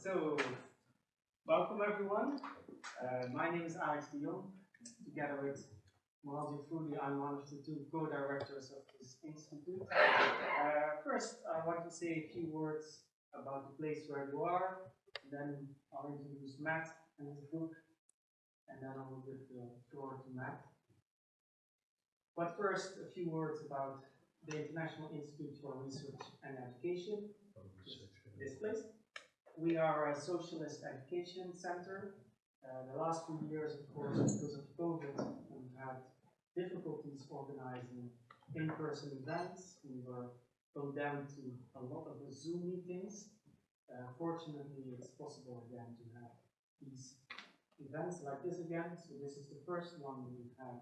So, welcome everyone. My name is Alex Dion. Together with Mohamed Fouli, I'm one of the two co-directors of this institute. First, I want to say a few words about the place where you are. Then I'll introduce Matt and his book, and then I will give the floor to Matt. But first, a few words about the International Institute for Research and Education, this place. We are a socialist education center. The last few years, of course, because of COVID, we've had difficulties organizing in-person events. We were condemned to a lot of Zoom meetings. Fortunately, it's possible again to have these events like this again. So this is the first one we've had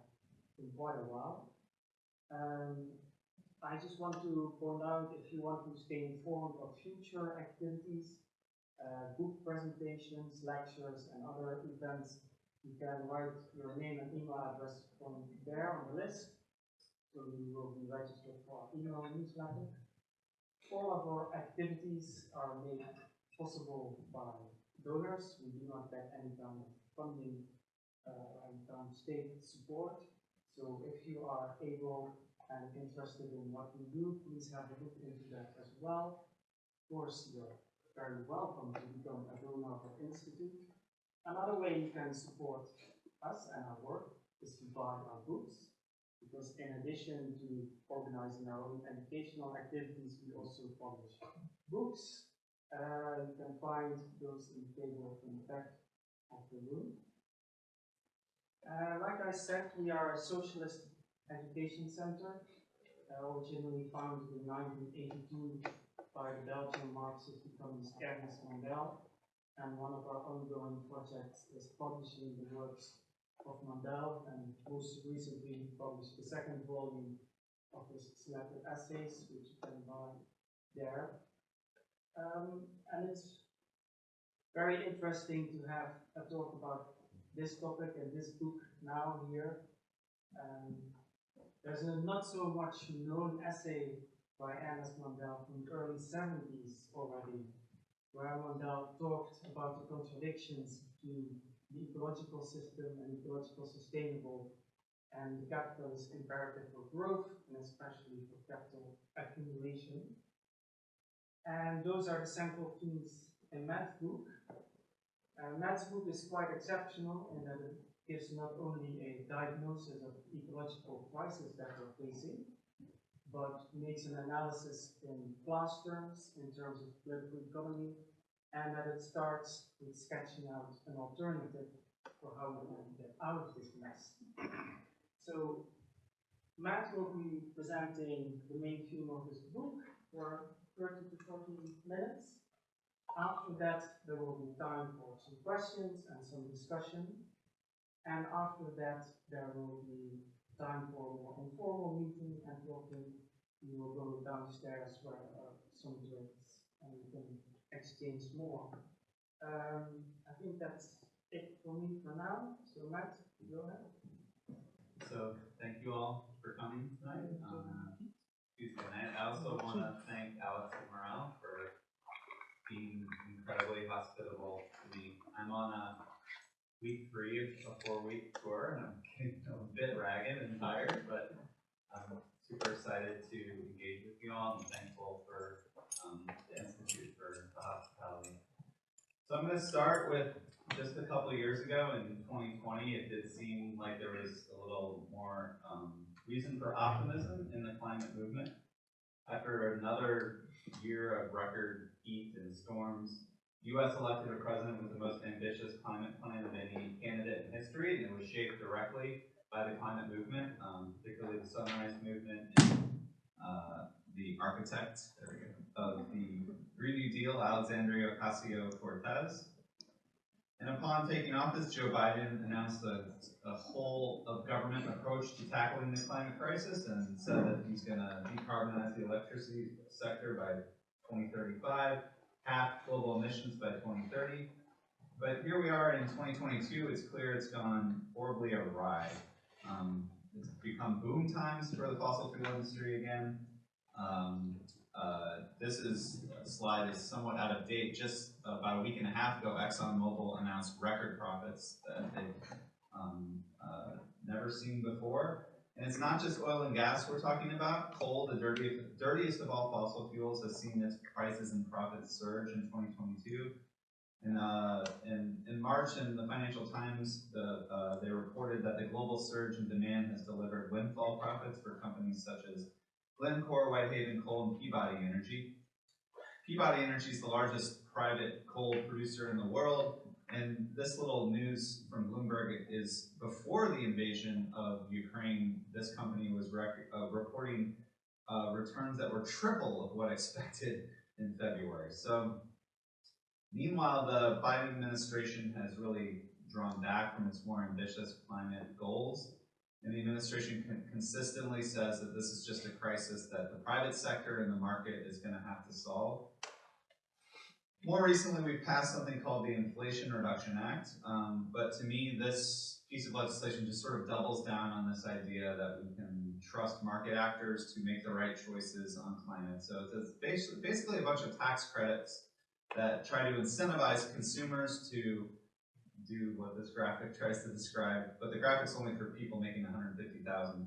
in quite a while. I just want to point out, if you want to stay informed of future activities, book presentations, lectures, and other events, you can write your name and email address from there on the list. So you will be registered for our email newsletter. All of our activities are made possible by donors. We do not get any kind of funding or any kind of state support. So if you are able and interested in what we do, please have a look into that as well. Of course, you're very welcome to become a donor of our institute. Another way you can support us and our work is to buy our books, because in addition to organizing our own educational activities, we also publish books. You can find those in the table in the back of the room. Like I said, we are a socialist education center, originally founded in 1982 by the Belgian Marxist economist Ernest Mandel, and one of our ongoing projects is publishing the works of Mandel, and most recently he published the second volume of his selected essays, which you can buy there. And it's very interesting to have a talk about this topic and this book now here. There's a not so much known essay by Ernest Mandel from the early 70s already, where Mandel talked about the contradictions between the ecological system and ecological sustainable and the capitalist imperative for growth, and especially for capital accumulation. And those are the central themes in Matt's book. Matt's book is quite exceptional in that it gives not only a diagnosis of the ecological crisis that we're facing, but makes an analysis in class terms, in terms of political economy, and that it starts with sketching out an alternative for how we can get out of this mess. So, Matt will be presenting the main theme of his book for 30 to 40 minutes. After that, there will be time for some questions and some discussion. And after that, there will be time for more informal meeting and talking. We will go downstairs where there are some drinks and we can exchange more. I think that's it for me for now. So Matt, go ahead. So thank you all for coming tonight on Tuesday night. I also want to thank Alex and Morel for being incredibly hospitable to me. I'm on week 3 of a 4-week tour, and I'm getting a bit ragged and tired, but I'm super excited to engage with you all. I'm thankful for the Institute for the hospitality. So I'm going to start with just a couple of years ago in 2020. It did seem like there was a little more reason for optimism in the climate movement. After another year of record heat and storms, the U.S. elected a president with the most ambitious climate plan of any candidate in history, and it was shaped directly by the climate movement, particularly the Sunrise Movement and the architect of the Green New Deal, Alexandria Ocasio-Cortez. And upon taking office, Joe Biden announced a whole of government approach to tackling the climate crisis and said that he's going to decarbonize the electricity sector by 2035, half global emissions by 2030. But here we are in 2022, it's clear it's gone horribly awry. It's become boom times for the fossil fuel industry again. this slide is somewhat out of date. Just about a week and a half ago, ExxonMobil announced record profits that they've never seen before. And it's not just oil and gas we're talking about. Coal, the dirtiest of all fossil fuels, has seen its prices and profits surge in 2022. And in March, in the Financial Times, they reported that the global surge in demand has delivered windfall profits for companies such as Glencore, Whitehaven Coal, and Peabody Energy. Peabody Energy is the largest private coal producer in the world, and this little news from Bloomberg is before the invasion of Ukraine. This company was reporting returns that were triple of what expected in February. So, meanwhile, the Biden administration has really drawn back from its more ambitious climate goals. And the administration consistently says that this is just a crisis that the private sector and the market is going to have to solve. More recently, we've passed something called the Inflation Reduction Act, but to me, this piece of legislation just sort of doubles down on this idea that we can trust market actors to make the right choices on climate. So it's basically a bunch of tax credits that try to incentivize consumers to do what this graphic tries to describe, but the graphic's only for people making $150,000,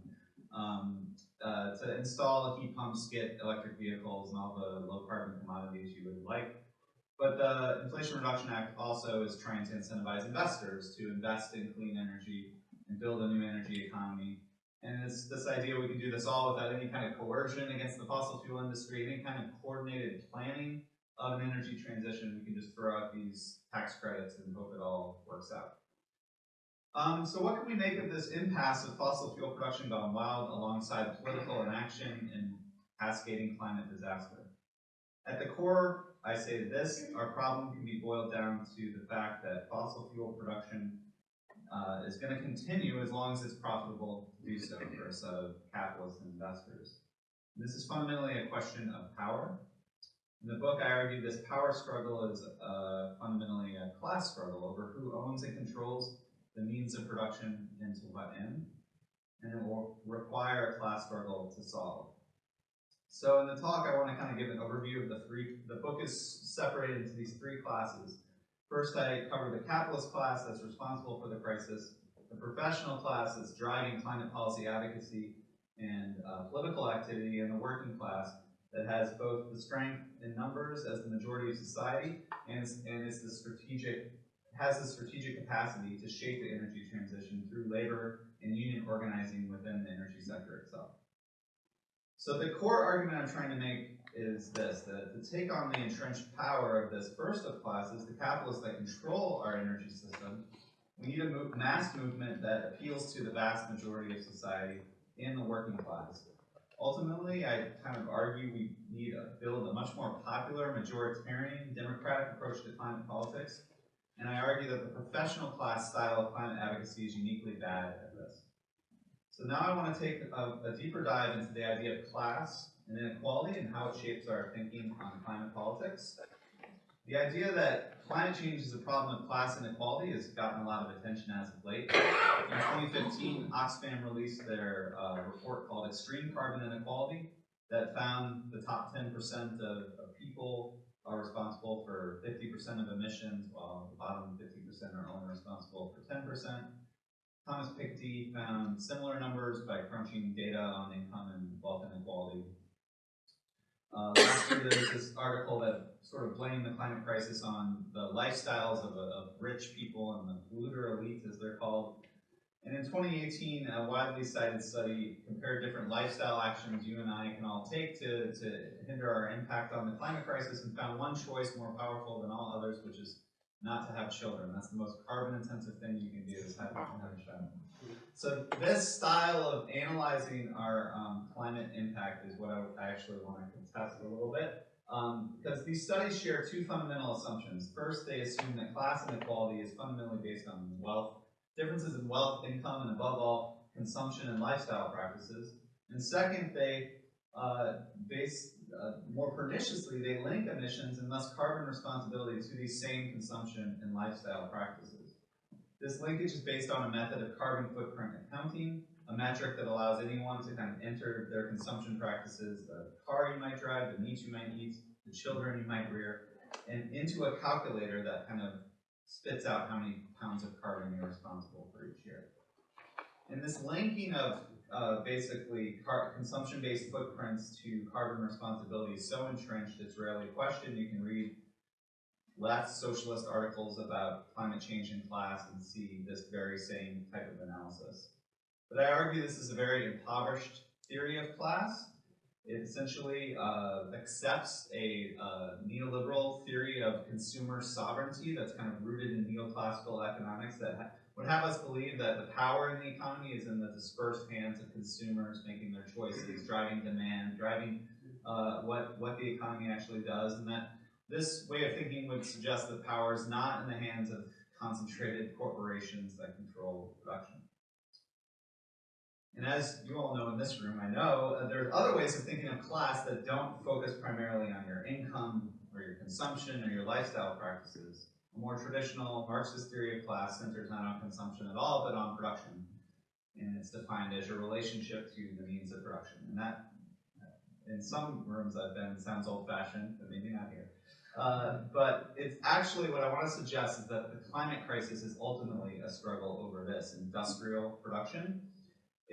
to install heat pumps, get electric vehicles, and all the low carbon commodities you would like. But the Inflation Reduction Act also is trying to incentivize investors to invest in clean energy and build a new energy economy. And it's this idea we can do this all without any kind of coercion against the fossil fuel industry, any kind of coordinated planning of an energy transition. We can just throw out these tax credits and hope it all works out. So what can we make of this impasse of fossil fuel production gone wild alongside political inaction and cascading climate disaster? At the core, I say this: our problem can be boiled down to the fact that fossil fuel production is going to continue as long as it's profitable to do so for a set of capitalists and investors. And this is fundamentally a question of power. In the book, I argue this power struggle is fundamentally a class struggle over who owns and controls the means of production and to what end, and it will require a class struggle to solve. So in the talk, I want to kind of give an overview of the book is separated into these three classes. First, I cover the capitalist class that's responsible for the crisis, the professional class that's driving climate policy advocacy and political activity, and the working class that has both the strength in numbers as the majority of society and has the strategic capacity to shape the energy transition through labor and union organizing within the energy sector itself. So the core argument I'm trying to make is this: that to take on the entrenched power of this first of classes, the capitalists that control our energy system, we need a mass movement that appeals to the vast majority of society and the working class. Ultimately, I kind of argue we need to build a much more popular, majoritarian, democratic approach to climate politics, and I argue that the professional class style of climate advocacy is uniquely bad at this. So now I want to take a deeper dive into the idea of class and inequality and how it shapes our thinking on climate politics. The idea that climate change is a problem of class inequality has gotten a lot of attention as of late. In 2015, Oxfam released their report called Extreme Carbon Inequality that found the top 10% of people are responsible for 50% of emissions, while the bottom 50% are only responsible for 10%. Thomas Piketty found similar numbers by crunching data on income and wealth inequality. Last year, there was this article that sort of blamed the climate crisis on the lifestyles of rich people and the polluter elite, as they're called. And in 2018, a widely cited study compared different lifestyle actions you and I can all take to hinder our impact on the climate crisis, and found one choice more powerful than all others, which is not to have children. That's the most carbon-intensive thing you can do, is have a child. So this style of analyzing our climate impact is what I actually want to contest a little bit, because these studies share two fundamental assumptions. First, they assume that class inequality is fundamentally based on wealth, differences in wealth, income, and above all, consumption and lifestyle practices. And second, they more perniciously, they link emissions and thus carbon responsibility to these same consumption and lifestyle practices. This linkage is based on a method of carbon footprint accounting, a metric that allows anyone to kind of enter their consumption practices, the car you might drive, the meat you might eat, the children you might rear, and into a calculator that kind of spits out how many pounds of carbon you're responsible for each year. And this linking of basically consumption-based footprints to carbon responsibility is so entrenched, it's rarely questioned. You can read left socialist articles about climate change and class and see this very same type of analysis. But I argue this is a very impoverished theory of class. It essentially accepts a neoliberal theory of consumer sovereignty that's kind of rooted in neoclassical economics that would have us believe that the power in the economy is in the dispersed hands of consumers making their choices, driving demand, driving what the economy actually does, and that this way of thinking would suggest that power is not in the hands of concentrated corporations that control production. And as you all know in this room, I know, there's other ways of thinking of class that don't focus primarily on your income or your consumption or your lifestyle practices. A more traditional Marxist theory of class centers not on consumption at all, but on production. And it's defined as your relationship to the means of production. And that, in some rooms I've been, sounds old-fashioned, but maybe not here. But it's actually, what I want to suggest is that the climate crisis is ultimately a struggle over this, industrial production.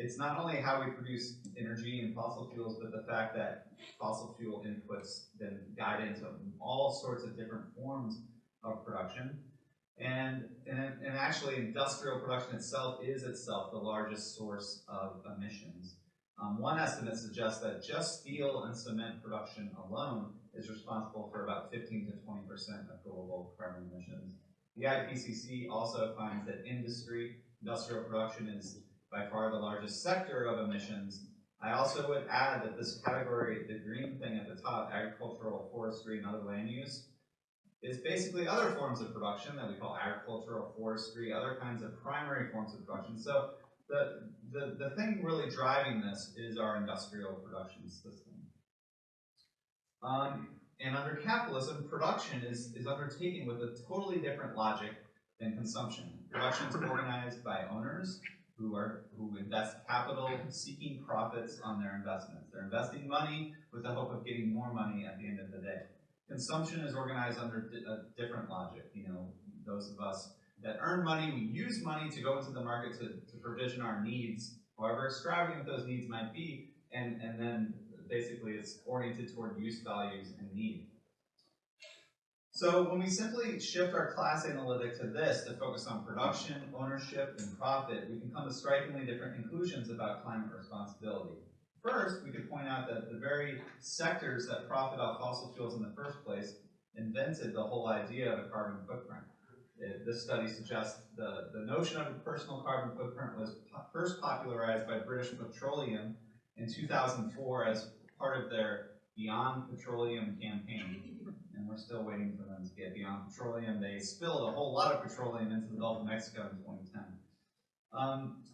It's not only how we produce energy and fossil fuels, but the fact that fossil fuel inputs then guide into all sorts of different forms of production. And actually, industrial production itself is itself the largest source of emissions. One estimate suggests that just steel and cement production alone is responsible for about 15 to 20% of global carbon emissions. The IPCC also finds that industrial production is by far the largest sector of emissions. I also would add that this category, the green thing at the top, agricultural, forestry, and other land use, is basically other forms of production that we call agricultural, forestry, other kinds of primary forms of production. So the thing really driving this is our industrial production system. And under capitalism, production is undertaken with a totally different logic than consumption. Production is organized by owners who invest capital, seeking profits on their investments. They're investing money with the hope of getting more money at the end of the day. Consumption is organized under a different logic. You know, those of us that earn money, we use money to go into the market to provision our needs, however extravagant those needs might be, and then basically it's oriented toward use values and need. So when we simply shift our class analytic to this, to focus on production, ownership, and profit, we can come to strikingly different conclusions about climate responsibility. First, we could point out that the very sectors that profit off fossil fuels in the first place invented the whole idea of a carbon footprint. This study suggests the notion of a personal carbon footprint was first popularized by British Petroleum in 2004 as part of their Beyond Petroleum campaign. And we're still waiting for them to get beyond petroleum. They spilled a whole lot of petroleum into the Gulf of Mexico in 2010.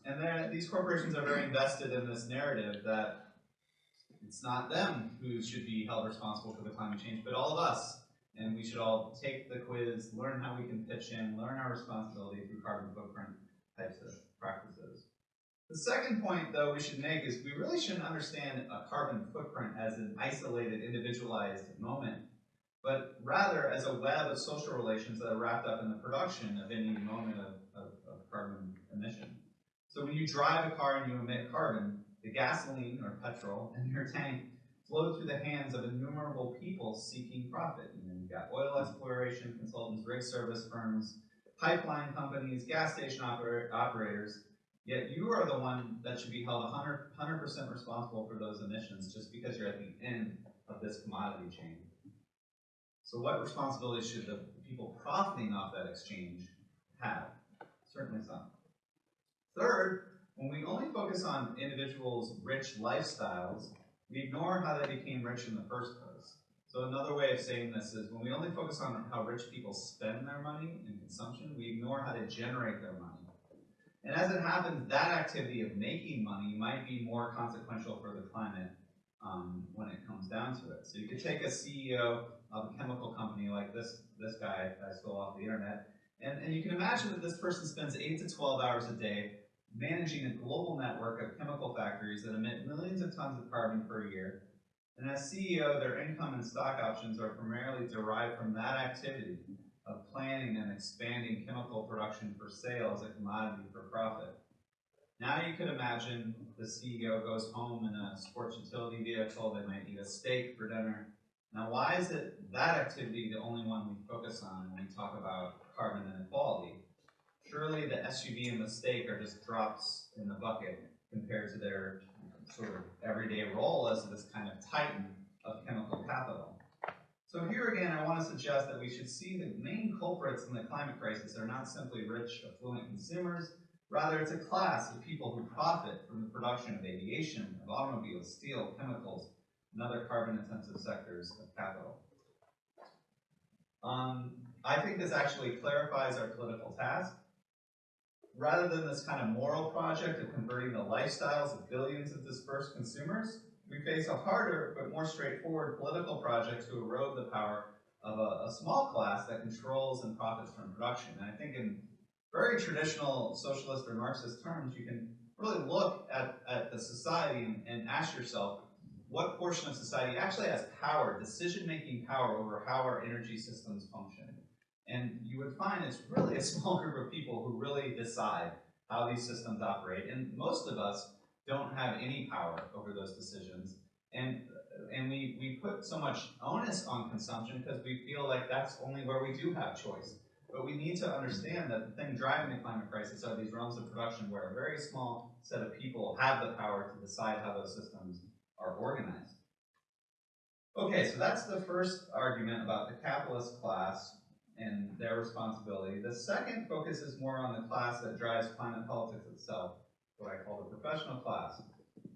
And these corporations are very invested in this narrative that it's not them who should be held responsible for the climate change, but all of us. And we should all take the quiz, learn how we can pitch in, learn our responsibility through carbon footprint types of practices. The second point, though, we should make is we really shouldn't understand a carbon footprint as an isolated, individualized moment, but rather as a web of social relations that are wrapped up in the production of any moment of carbon emission. So when you drive a car and you emit carbon, the gasoline or petrol in your tank flow through the hands of innumerable people seeking profit. You know, you've got oil exploration consultants, rig service firms, pipeline companies, gas station operators, yet you are the one that should be held 100% responsible for those emissions just because you're at the end of this commodity chain. So what responsibility should the people profiting off that exchange have? Certainly some. Third, when we only focus on individuals' rich lifestyles, we ignore how they became rich in the first place. So another way of saying this is when we only focus on how rich people spend their money in consumption, we ignore how they generate their money. And as it happens, that activity of making money might be more consequential for the climate when it comes down to it. So you could take a CEO of a chemical company like this guy I stole off the internet, and you can imagine that this person spends 8 to 12 hours a day managing a global network of chemical factories that emit millions of tons of carbon per year. And as CEO, their income and stock options are primarily derived from that activity of planning and expanding chemical production for sale as a commodity for profit. Now you could imagine the CEO goes home in a sports utility vehicle. They might eat a steak for dinner. Now, why is it that activity the only one we focus on when we talk about carbon inequality? Surely the SUV and the steak are just drops in the bucket compared to their sort of everyday role as this kind of titan of chemical capital. So here again, I want to suggest that we should see the main culprits in the climate crisis are not simply rich, affluent consumers. Rather, it's a class of people who profit from the production of aviation, of automobiles, steel, chemicals, and other carbon-intensive sectors of capital. I think this actually clarifies our political task. Rather than this kind of moral project of converting the lifestyles of billions of dispersed consumers, we face a harder but more straightforward political project to erode the power of a small class that controls and profits from production. And I think in very traditional socialist or Marxist terms, you can really look at the society and ask yourself, what portion of society actually has power, decision-making power over how our energy systems function? And you would find it's really a small group of people who really decide how these systems operate. And most of us don't have any power over those decisions. And we put so much onus on consumption because we feel like that's only where we do have choice. But we need to understand that the thing driving the climate crisis are these realms of production where a very small set of people have the power to decide how those systems are organized. Okay, so that's the first argument about the capitalist class and their responsibility. The second focuses more on the class that drives climate politics itself, what I call the professional class.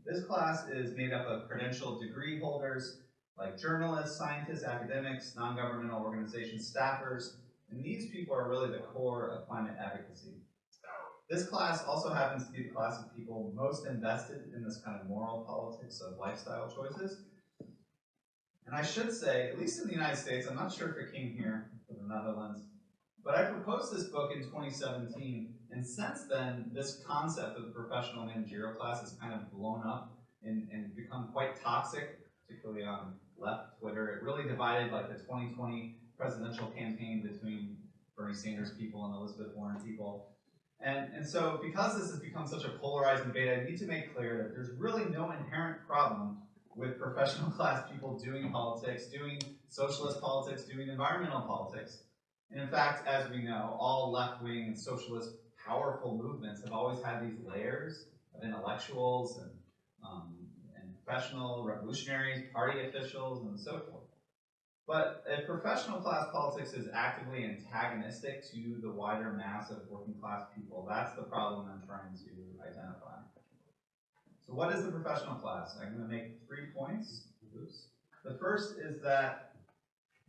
This class is made up of credentialed degree holders like journalists, scientists, academics, non-governmental organizations, staffers, and these people are really the core of climate advocacy. This class also happens to be the class of people most invested in this kind of moral politics of lifestyle choices. And I should say, at least in the United States, I'm not sure if it came here from the Netherlands, but I proposed this book in 2017, and since then, this concept of the professional managerial class has kind of blown up and become quite toxic, particularly on left Twitter. It really divided like the 2020 presidential campaign between Bernie Sanders people and Elizabeth Warren people. And so because this has become such a polarizing debate, I need to make clear that there's really no inherent problem with professional class people doing politics, doing socialist politics, doing environmental politics. And in fact, as we know, all left-wing and socialist powerful movements have always had these layers of intellectuals and professional revolutionaries, party officials, and so forth. But if professional class politics is actively antagonistic to the wider mass of working class people, that's the problem I'm trying to identify. So what is the professional class? I'm going to make 3 points. The first is that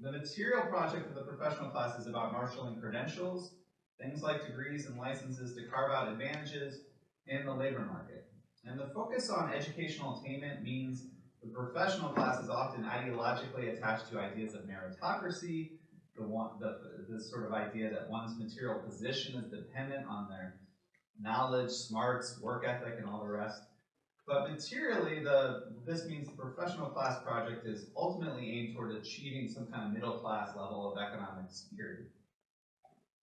the material project of the professional class is about marshaling credentials, things like degrees and licenses to carve out advantages in the labor market. And the focus on educational attainment means the professional class is often ideologically attached to ideas of meritocracy, the sort of idea that one's material position is dependent on their knowledge, smarts, work ethic, and all the rest. But materially, this means the professional class project is ultimately aimed toward achieving some kind of middle class level of economic security.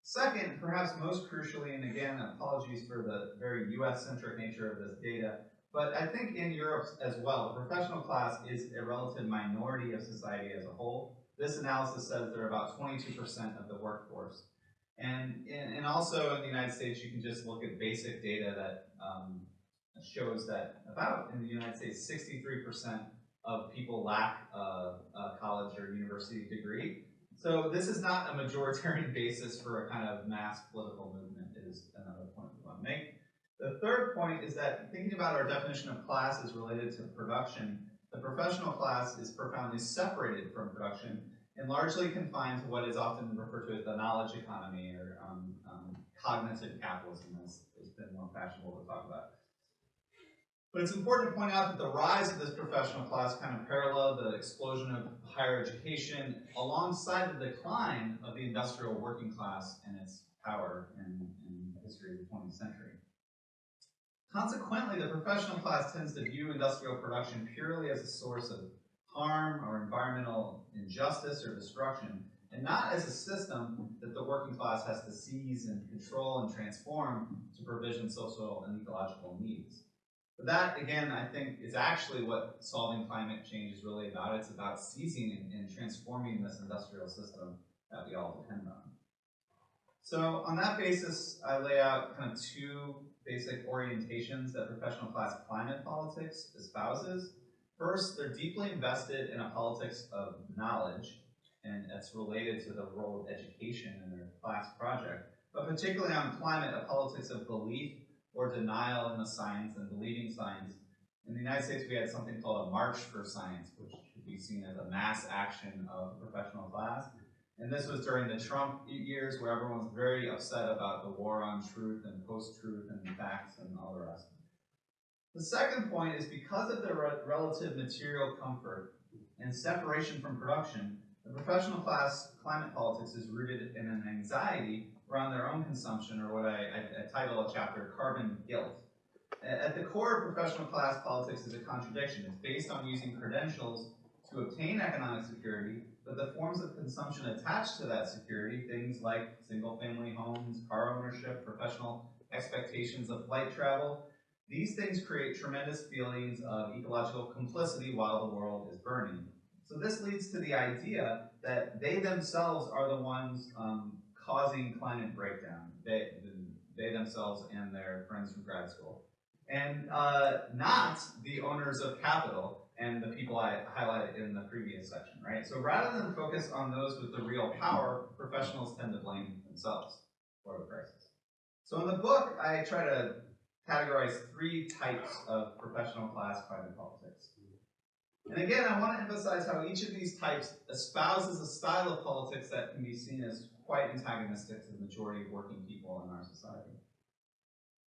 Second, perhaps most crucially, and again, apologies for the very US-centric nature of this data, but I think in Europe as well, the professional class is a relative minority of society as a whole. This analysis says they're about 22% of the workforce. And also in the United States, you can just look at basic data that shows that about, in the United States, 63% of people lack a college or university degree. So this is not a majoritarian basis for a kind of mass political movement, is another point we want to make. The third point is that thinking about our definition of class as related to production, the professional class is profoundly separated from production and largely confined to what is often referred to as the knowledge economy or cognitive capitalism, as it's been more fashionable to talk about. But it's important to point out that the rise of this professional class kind of paralleled the explosion of higher education alongside the decline of the industrial working class and its power in the history of the 20th century. Consequently, the professional class tends to view industrial production purely as a source of harm or environmental injustice or destruction, and not as a system that the working class has to seize and control and transform to provision social and ecological needs. But that, again, I think is actually what solving climate change is really about. It's about seizing and transforming this industrial system that we all depend on. So on that basis, I lay out kind of two basic orientations that professional class climate politics espouses. First, they're deeply invested in a politics of knowledge, and that's related to the role of education in their class project, but particularly on climate, a politics of belief or denial in the science and believing science. In the United States, we had something called a March for Science, which could be seen as a mass action of the professional class. And this was during the Trump years where everyone was very upset about the war on truth and post-truth and facts and all the rest. The second point is because of their relative material comfort and separation from production, the professional class climate politics is rooted in an anxiety around their own consumption, or what I title a chapter, carbon guilt. At the core of professional class politics is a contradiction. It's based on using credentials to obtain economic security, but the forms of consumption attached to that security, things like single-family homes, car ownership, professional expectations of flight travel, these things create tremendous feelings of ecological complicity while the world is burning. So this leads to the idea that they themselves are the ones causing climate breakdown, they themselves and their friends from grad school, and not the owners of capital and the people I highlighted in the previous section, right? So rather than focus on those with the real power, professionals tend to blame themselves for the crisis. So in the book, I try to categorize three types of professional class climate politics. And again, I want to emphasize how each of these types espouses a style of politics that can be seen as quite antagonistic to the majority of working people in our society.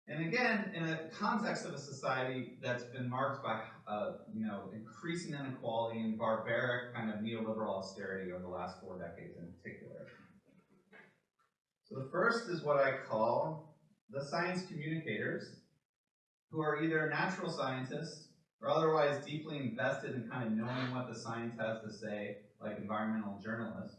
And again, in a context of a society that's been marked by increasing inequality and barbaric kind of neoliberal austerity over the last 4 decades in particular. So the first is what I call the science communicators, who are either natural scientists or otherwise deeply invested in kind of knowing what the science has to say, like environmental journalists.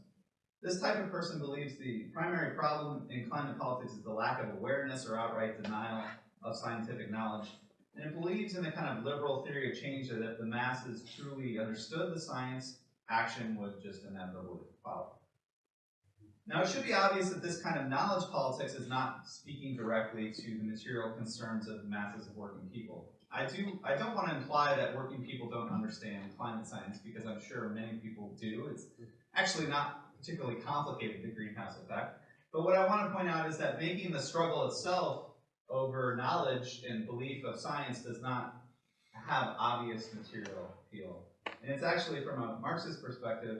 This type of person believes the primary problem in climate politics is the lack of awareness or outright denial of scientific knowledge. And it believes in a kind of liberal theory of change that if the masses truly understood the science, action would just inevitably follow. Now, it should be obvious that this kind of knowledge politics is not speaking directly to the material concerns of masses of working people. I don't want to imply that working people don't understand climate science, because I'm sure many people do. It's actually not particularly complicated, the greenhouse effect. But what I want to point out is that making the struggle itself over knowledge and belief of science does not have obvious material appeal. And it's actually, from a Marxist perspective,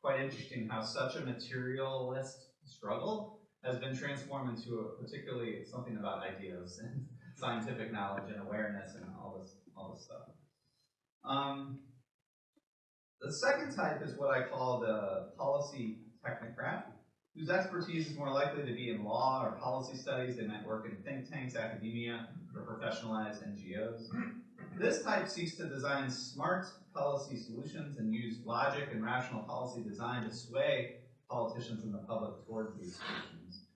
quite interesting how such a materialist struggle has been transformed into particularly something about ideas and scientific knowledge and awareness and all this stuff. The second type is what I call the policy technocrat, whose expertise is more likely to be in law or policy studies. They might work in think tanks, academia, or professionalized NGOs. This type seeks to design smart policy solutions and use logic and rational policy design to sway politicians and the public towards these solutions.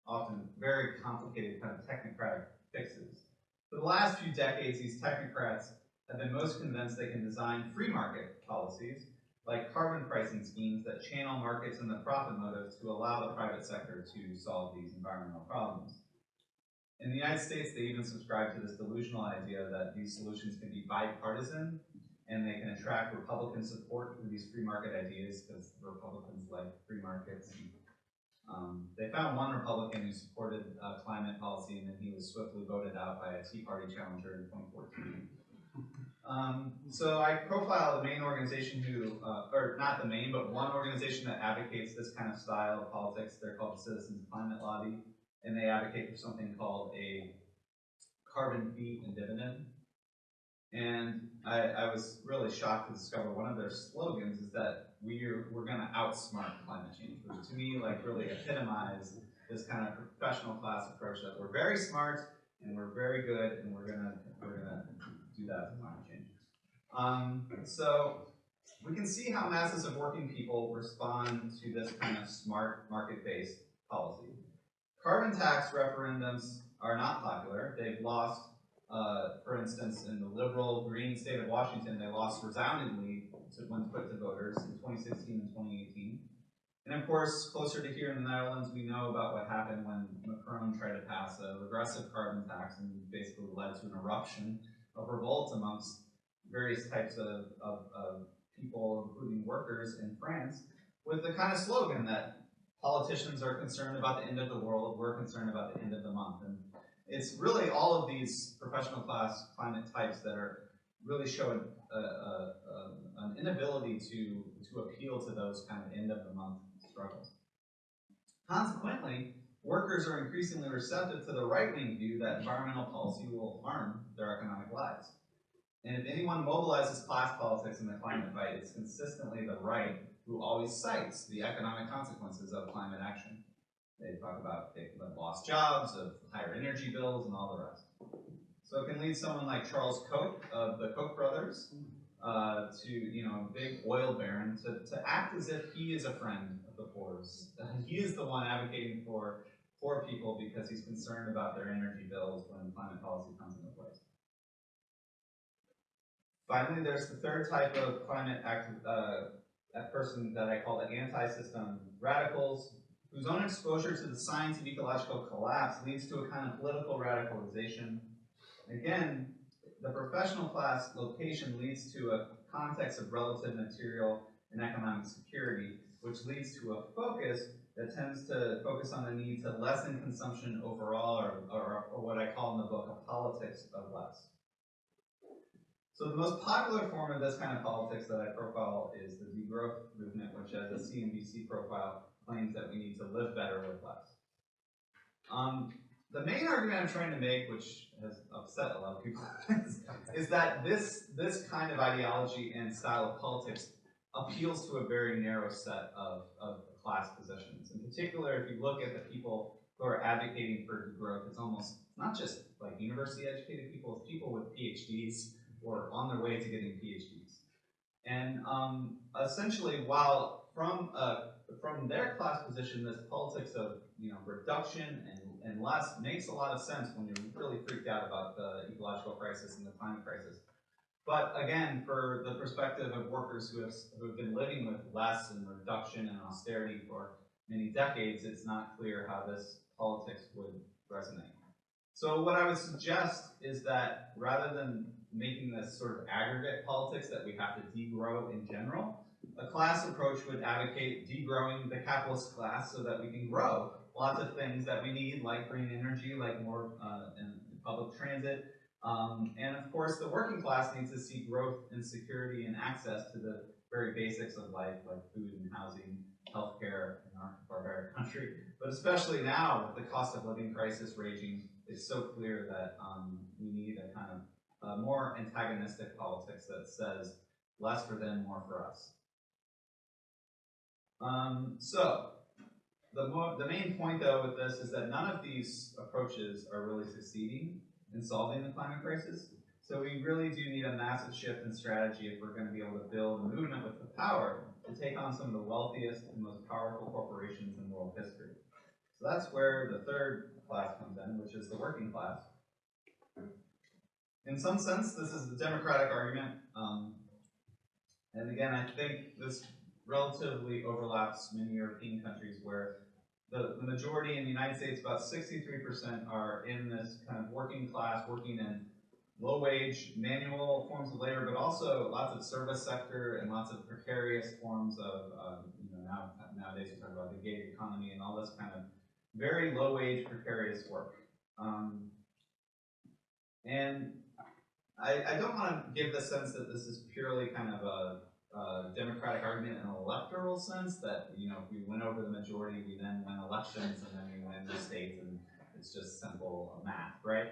Often very complicated kind of technocratic fixes. For the last few decades, these technocrats have been most convinced they can design free market policies, like carbon pricing schemes that channel markets and the profit motives to allow the private sector to solve these environmental problems. In the United States, they even subscribe to this delusional idea that these solutions can be bipartisan and they can attract Republican support for these free market ideas because Republicans like free markets. They found one Republican who supported climate policy, and then he was swiftly voted out by a Tea Party challenger in 2014. So I profile the main organization who, or not the main, but one organization that advocates this kind of style of politics. They're called the Citizens Climate Lobby, and they advocate for something called a carbon fee and dividend. And I was really shocked to discover one of their slogans is that we're going to outsmart climate change, which to me like really epitomized this kind of professional class approach that we're very smart, and we're very good, and we're gonna do that with climate change. So we can see how masses of working people respond to this kind of smart market-based policy. Carbon tax referendums are not popular. They've lost, for instance, in the liberal green state of Washington, they lost resoundingly when put to voters in 2016 and 2018. And of course, closer to here in the Netherlands, we know about what happened when Macron tried to pass a regressive carbon tax and basically led to an eruption of revolt amongst various types of people, including workers in France, with the kind of slogan that politicians are concerned about the end of the world, we're concerned about the end of the month. And it's really all of these professional class climate types that are really showing an inability to appeal to those kind of end of the month struggles. Consequently, workers are increasingly receptive to the right-wing view that environmental policy will harm their economic lives. And if anyone mobilizes class politics in the climate fight, it's consistently the right who always cites the economic consequences of climate action. They talk about the lost jobs, of higher energy bills, and all the rest. So it can lead someone like Charles Koch of the Koch brothers to, a big oil baron to act as if he is a friend of the poor. He is the one advocating for poor people because he's concerned about their energy bills when climate policy comes into place. Finally, there's the third type of climate person that I call the anti-system radicals, whose own exposure to the science of ecological collapse leads to a kind of political radicalization. Again, the professional class location leads to a context of relative material and economic security, which leads to a focus that tends to focus on the need to lessen consumption overall, or what I call in the book a politics of less. So the most popular form of this kind of politics that I profile is the degrowth movement, which as a CNBC profile claims that we need to live better with less. The main argument I'm trying to make, which has upset a lot of people, is that this kind of ideology and style of politics appeals to a very narrow set of class positions. In particular, if you look at the people who are advocating for degrowth, it's not just like university educated people, it's people with PhDs or on their way to getting PhDs. And essentially, while from their class position, this politics of reduction and less makes a lot of sense when you're really freaked out about the ecological crisis and the climate crisis. But again, for the perspective of workers who have been living with less and reduction and austerity for many decades, it's not clear how this politics would resonate. So what I would suggest is that rather than making this sort of aggregate politics that we have to degrow in general, a class approach would advocate degrowing the capitalist class so that we can grow lots of things that we need, like green energy, like more public transit, and of course the working class needs to see growth and security and access to the very basics of life, like food and housing, healthcare in our barbaric country. But especially now, with the cost of living crisis raging, it's so clear that we need a kind of more antagonistic politics that says less for them, more for us. So the main point, though, with this is that none of these approaches are really succeeding in solving the climate crisis. So we really do need a massive shift in strategy if we're going to be able to build a movement with the power to take on some of the wealthiest and most powerful corporations in world history. So that's where the third class comes in, which is the working class. In some sense, this is the democratic argument. And again, I think this relatively overlaps many European countries where the majority in the United States, about 63%, are in this kind of working class, working in low-wage manual forms of labor, but also lots of service sector and lots of precarious forms of, nowadays we talk about the gig economy and all this kind of very low-wage precarious work. And I don't want to give the sense that this is purely kind of a democratic argument in an electoral sense, that if we win over the majority, we then win elections, and then we win the states, and it's just simple math, right?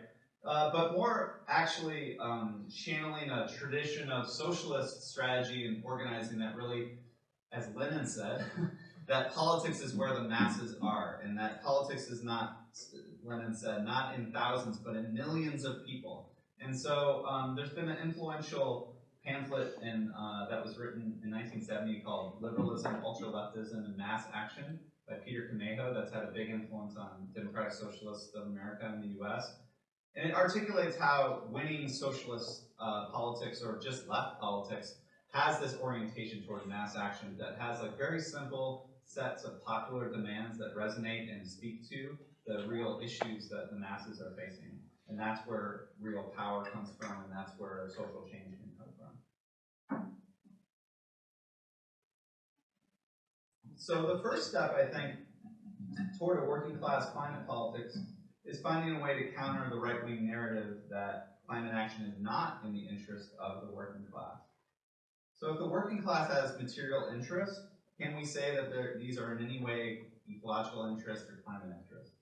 But more actually channeling a tradition of socialist strategy and organizing that really, as Lenin said, that politics is where the masses are, and that politics is not Lenin said, not in thousands, but in millions of people. And so there's been an influential pamphlet that was written in 1970 called Liberalism, Ultra-Leftism, and Mass Action by Peter Camejo that's had a big influence on democratic socialists of America and the US. And it articulates how winning socialist politics or just left politics has this orientation toward mass action that has like very simple sets of popular demands that resonate and speak to the real issues that the masses are facing. And that's where real power comes from, and that's where social change can come from. So the first step, I think, toward a working class climate politics is finding a way to counter the right-wing narrative that climate action is not in the interest of the working class. So if the working class has material interest, can we say that these are in any way ecological interest or climate interest?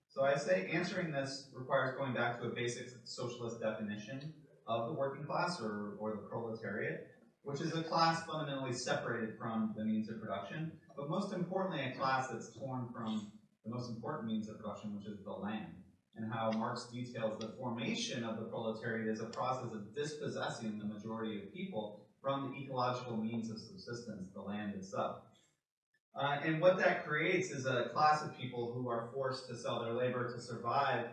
So I say answering this requires going back to a basic socialist definition of the working class or the proletariat, which is a class fundamentally separated from the means of production, but most importantly a class that's torn from the most important means of production, which is the land, and how Marx details the formation of the proletariat as a process of dispossessing the majority of people from the ecological means of subsistence, the land itself. And what that creates is a class of people who are forced to sell their labor to survive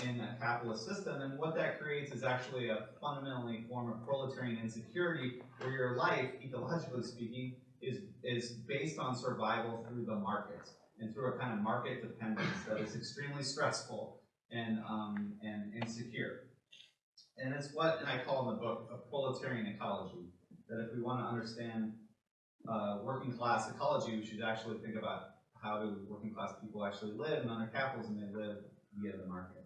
in a capitalist system, and what that creates is actually a fundamentally form of proletarian insecurity where your life, ecologically speaking, is based on survival through the market and through a kind of market dependence that is extremely stressful and insecure. And it's what I call in the book a proletarian ecology, that if we want to understand working class ecology, we should actually think about how do working class people actually live, and under capitalism they live via the market.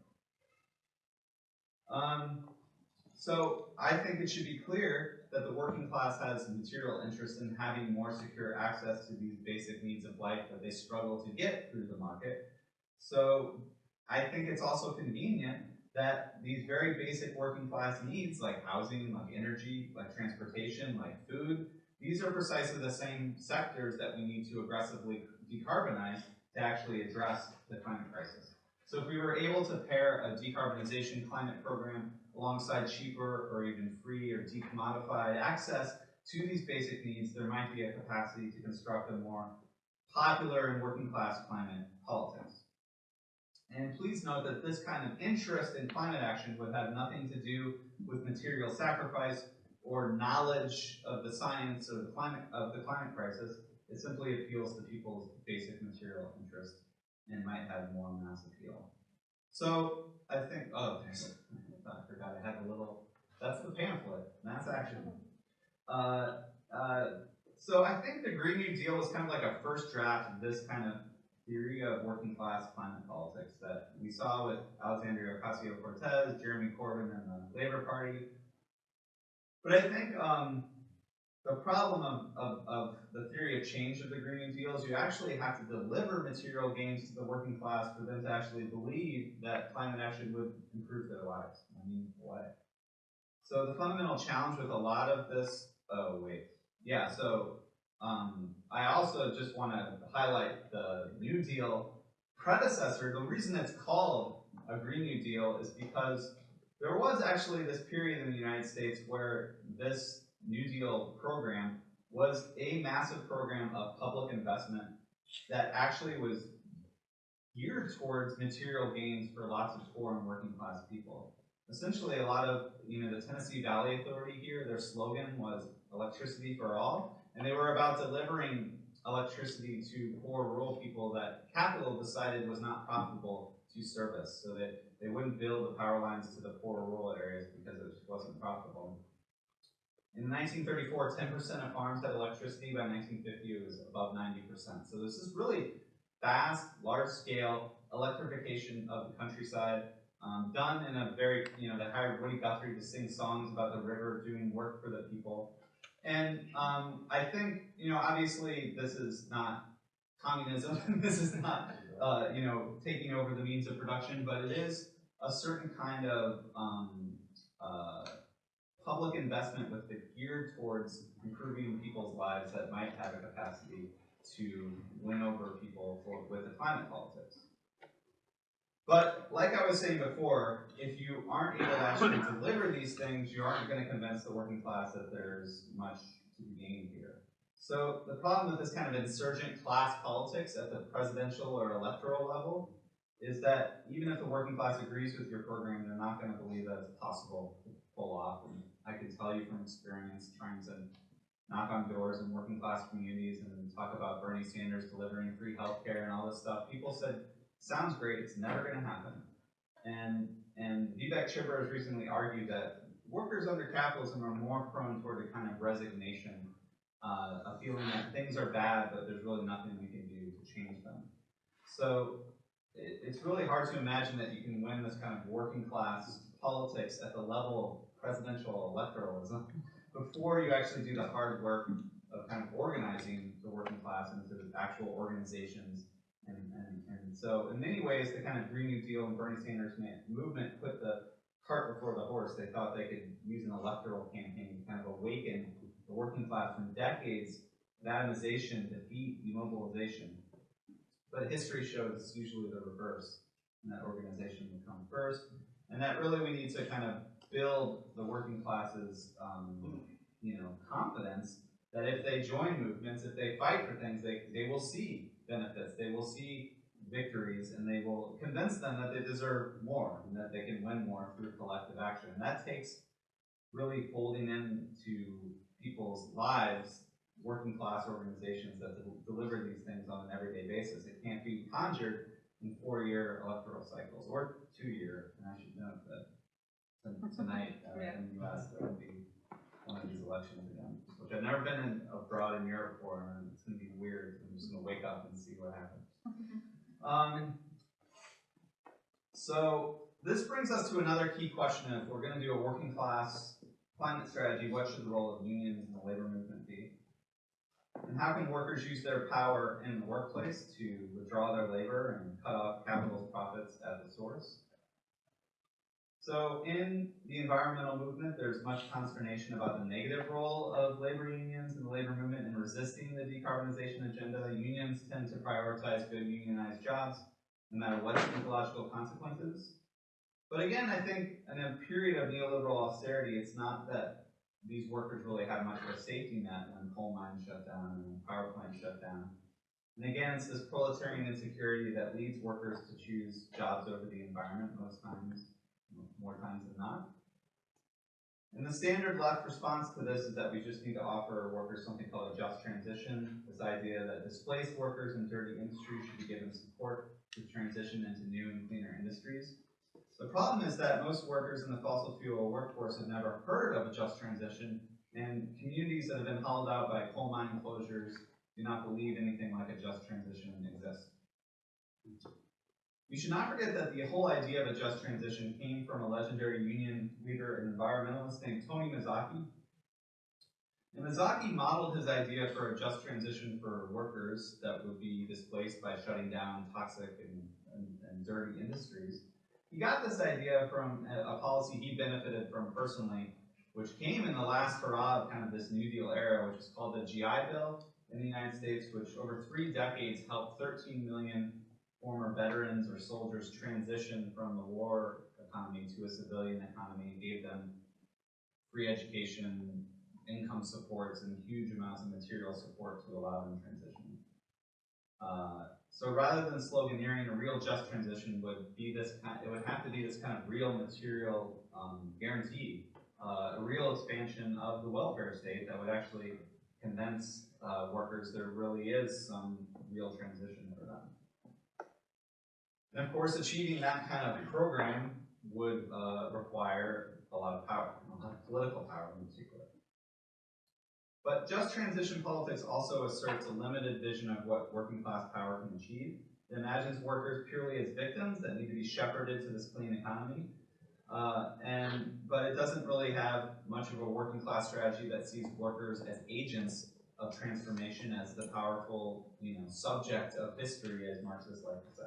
So I think it should be clear that the working class has material interest in having more secure access to these basic needs of life that they struggle to get through the market. So I think it's also convenient that these very basic working class needs, like housing, like energy, like transportation, like food, these are precisely the same sectors that we need to aggressively decarbonize to actually address the climate crisis. So if we were able to pair a decarbonization climate program alongside cheaper or even free or decommodified access to these basic needs, there might be a capacity to construct a more popular and working class climate politics. And please note that this kind of interest in climate action would have nothing to do with material sacrifice or knowledge of the science of the climate crisis. It simply appeals to people's basic material interest and might have more mass appeal. So I think, I forgot I had a little, that's the pamphlet, mass action. So I think the Green New Deal was kind of like a first draft of this kind of theory of working class climate politics that we saw with Alexandria Ocasio-Cortez, Jeremy Corbyn, and the Labor Party. But I think the problem of the theory of change of the Green New Deal is you actually have to deliver material gains to the working class for them to actually believe that climate action would improve their lives in a meaningful way. So the fundamental challenge with a lot of this, I also just want to highlight the New Deal predecessor. The reason it's called a Green New Deal is because there was actually this period in the United States where this New Deal program was a massive program of public investment that actually was geared towards material gains for lots of poor and working class people. Essentially, a lot of, the Tennessee Valley Authority here, their slogan was electricity for all, and they were about delivering electricity to poor rural people that capital decided was not profitable to service, so that they wouldn't build the power lines to the poor rural areas because it just wasn't profitable. In 1934, 10% of farms had electricity. By 1950, it was above 90%. So this is really fast, large-scale electrification of the countryside, done in a very, they hired Woody Guthrie to sing songs about the river, doing work for the people. And I think, obviously this is not communism. This is not, taking over the means of production, but it is a certain kind of public investment with the geared towards improving people's lives that might have a capacity to win over people with the climate politics. But like I was saying before, if you aren't able to actually deliver these things, you aren't going to convince the working class that there's much to be gained here. So the problem with this kind of insurgent class politics at the presidential or electoral level is that even if the working class agrees with your program, they're not going to believe that it's possible to pull off. And I can tell you from experience trying to knock on doors in working class communities and talk about Bernie Sanders delivering free healthcare and all this stuff, people said, sounds great, it's never going to happen. And Vivek Chibber has recently argued that workers under capitalism are more prone toward a kind of resignation, a feeling that things are bad, but there's really nothing we can do to change them. So it's really hard to imagine that you can win this kind of working class politics at the level of presidential electoralism before you actually do the hard work of kind of organizing the working class into actual organizations. And so in many ways, the kind of Green New Deal and Bernie Sanders movement put the cart before the horse. They thought they could use an electoral campaign to kind of awaken the working class from decades of atomization, defeat, demobilization. But history shows it's usually the reverse, and that organization will come first. And that really we need to kind of build the working class's confidence that if they join movements, if they fight for things, they will see benefits, they will see victories, and they will convince them that they deserve more and that they can win more through collective action. And that takes really folding into people's lives working class organizations that deliver these things on an everyday basis. It can't be conjured in 4-year electoral cycles or 2-year. And I should note that tonight in the U.S. there will be one of these elections again, which I've never been abroad in Europe for, and it's going to be weird. I'm just going to wake up and see what happens. So this brings us to another key question: if we're going to do a working class climate strategy, what should the role of unions in the labor movement be? And how can workers use their power in the workplace to withdraw their labor and cut off capital's profits at the source? So in the environmental movement, there's much consternation about the negative role of labor unions in the labor movement in resisting the decarbonization agenda. Unions tend to prioritize good unionized jobs, no matter what the ecological consequences. But again, I think in a period of neoliberal austerity, it's not that these workers really have much of a safety net when coal mines shut down and when power plants shut down. And again, it's this proletarian insecurity that leads workers to choose jobs over the environment most times, more times than not. And the standard left response to this is that we just need to offer workers something called a just transition, this idea that displaced workers in dirty industries should be given support to transition into new and cleaner industries. The problem is that most workers in the fossil fuel workforce have never heard of a just transition, and communities that have been hollowed out by coal mining closures do not believe anything like a just transition exists. We should not forget that the whole idea of a just transition came from a legendary union leader and environmentalist named Tony Mazzocchi. And Mazzocchi modeled his idea for a just transition for workers that would be displaced by shutting down toxic and dirty industries. He got this idea from a policy he benefited from personally, which came in the last hurrah of kind of this New Deal era, which is called the GI Bill in the United States, which over 3 decades helped 13 million former veterans or soldiers transition from the war economy to a civilian economy, gave them free education, income supports, and huge amounts of material support to allow them transition. So rather than sloganeering, a real just transition would be this it would have to be this kind of real material guarantee, a real expansion of the welfare state that would actually convince workers there really is some real transition for them. And of course, achieving that kind of program would require a lot of power, a lot of political power in particular. But just transition politics also asserts a limited vision of what working class power can achieve. It imagines workers purely as victims that need to be shepherded to this clean economy. But it doesn't really have much of a working class strategy that sees workers as agents of transformation, as the powerful, subject of history, as Marxists like to say.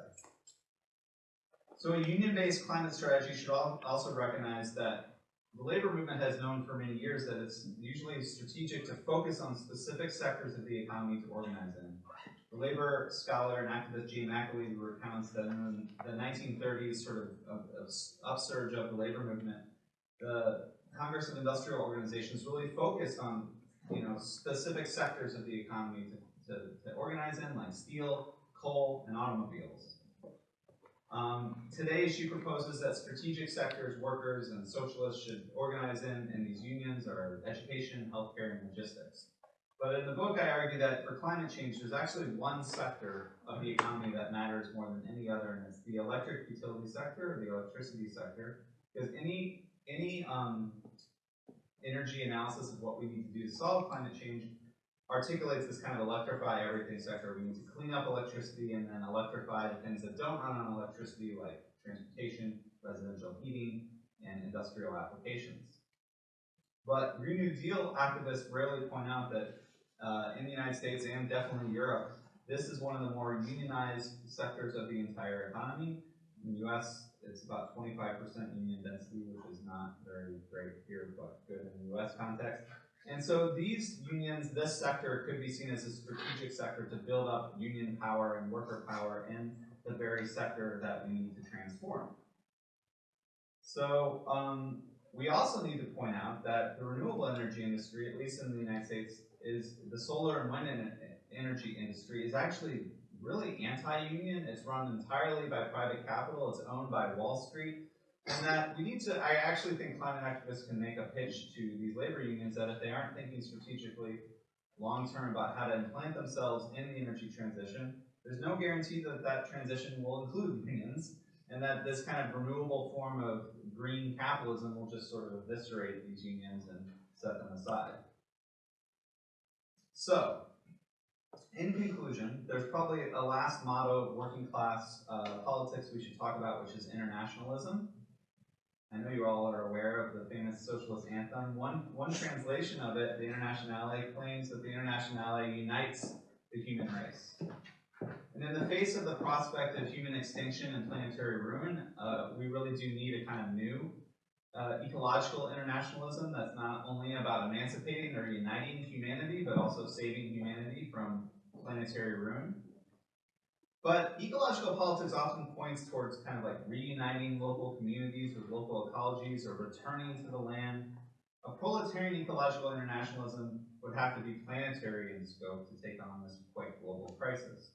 So a union-based climate strategy should also recognize that the labor movement has known for many years that it's usually strategic to focus on specific sectors of the economy to organize in. The labor scholar and activist Jane McAlee recounts that in the 1930s sort of upsurge of the labor movement, the Congress of Industrial Organizations really focused on specific sectors of the economy to organize in, like steel, coal, and automobiles. Today, she proposes that strategic sectors, workers, and socialists should organize in these unions are education, healthcare, and logistics. But in the book, I argue that for climate change, there's actually one sector of the economy that matters more than any other, and it's the electric utility sector, or the electricity sector. Because any energy analysis of what we need to do to solve climate change articulates this kind of electrify everything sector. We need to clean up electricity and then electrify the things that don't run on electricity, like transportation, residential heating, and industrial applications. But Green New Deal activists rarely point out that in the United States and definitely Europe, this is one of the more unionized sectors of the entire economy. In the US, it's about 25% union density, which is not very great here, but good in the US context. And so these unions, this sector could be seen as a strategic sector to build up union power and worker power in the very sector that we need to transform. So we also need to point out that the renewable energy industry, at least in the United States, is the solar and wind energy industry is actually really anti-union. It's run entirely by private capital. It's owned by Wall Street. And that we need to, I actually think climate activists can make a pitch to these labor unions that if they aren't thinking strategically long-term about how to implant themselves in the energy transition, there's no guarantee that that transition will include unions, and that this kind of renewable form of green capitalism will just sort of eviscerate these unions and set them aside. So, in conclusion, there's probably a last motto of working class politics we should talk about, which is internationalism. I know you all are aware of the famous socialist anthem. One translation of it, the Internationale, claims that the Internationale unites the human race. And in the face of the prospect of human extinction and planetary ruin, we really do need a kind of new ecological internationalism that's not only about emancipating or uniting humanity, but also saving humanity from planetary ruin. But ecological politics often points towards kind of like reuniting local communities with local ecologies or returning to the land. A proletarian ecological internationalism would have to be planetary in scope to take on this quite global crisis.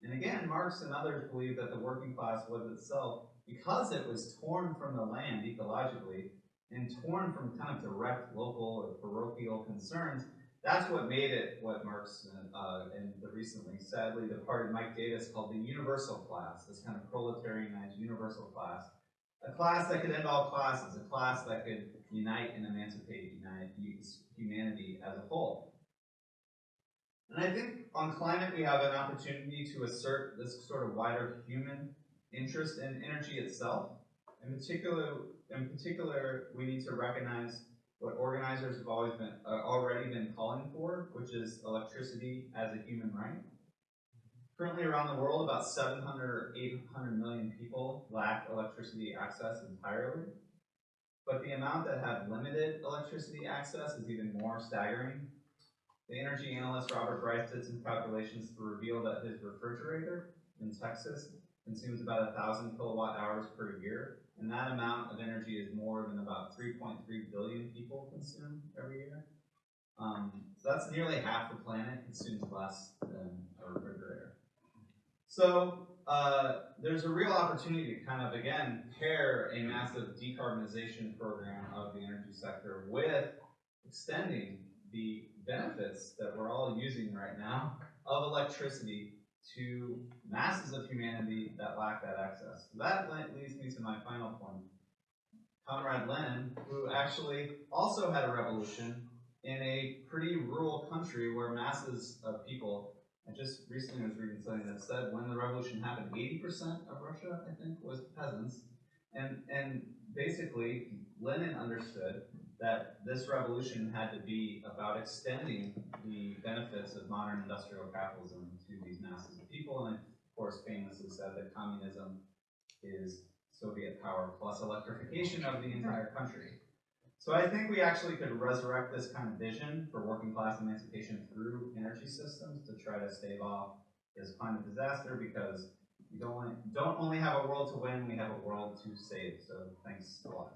And again, Marx and others believe that the working class was itself, because it was torn from the land ecologically and torn from kind of direct local or parochial concerns, that's what made it what Marx and the recently, sadly, departed Mike Davis called the universal class, this kind of proletarianized universal class. A class that could end all classes, a class that could unite and emancipate humanity as a whole. And I think on climate we have an opportunity to assert this sort of wider human interest in energy itself. In particular, we need to recognize what organizers have already been calling for, which is electricity as a human right. Currently around the world, about 700 or 800 million people lack electricity access entirely. But the amount that have limited electricity access is even more staggering. The energy analyst Robert Bryce did some calculations to reveal that his refrigerator in Texas consumes about 1,000 kilowatt hours per year, and that amount of energy is more than about 3.3 billion people consume every year. So that's nearly half the planet consumes less than a refrigerator. So there's a real opportunity to kind of, again, pair a massive decarbonization program of the energy sector with extending the benefits that we're all using right now of electricity to masses of humanity that lack that access. So that leads me to my final point. Comrade Lenin, who actually also had a revolution in a pretty rural country where masses of people, I just recently was reading something that said when the revolution happened, 80% of Russia, I think, was peasants. And basically, Lenin understood that this revolution had to be about extending the benefits of modern industrial capitalism to these masses of people, and of course famously said that communism is Soviet power plus electrification of the entire country. So I think we actually could resurrect this kind of vision for working class emancipation through energy systems to try to stave off is climate disaster, because we don't only have a world to win, we have a world to save. So thanks a lot.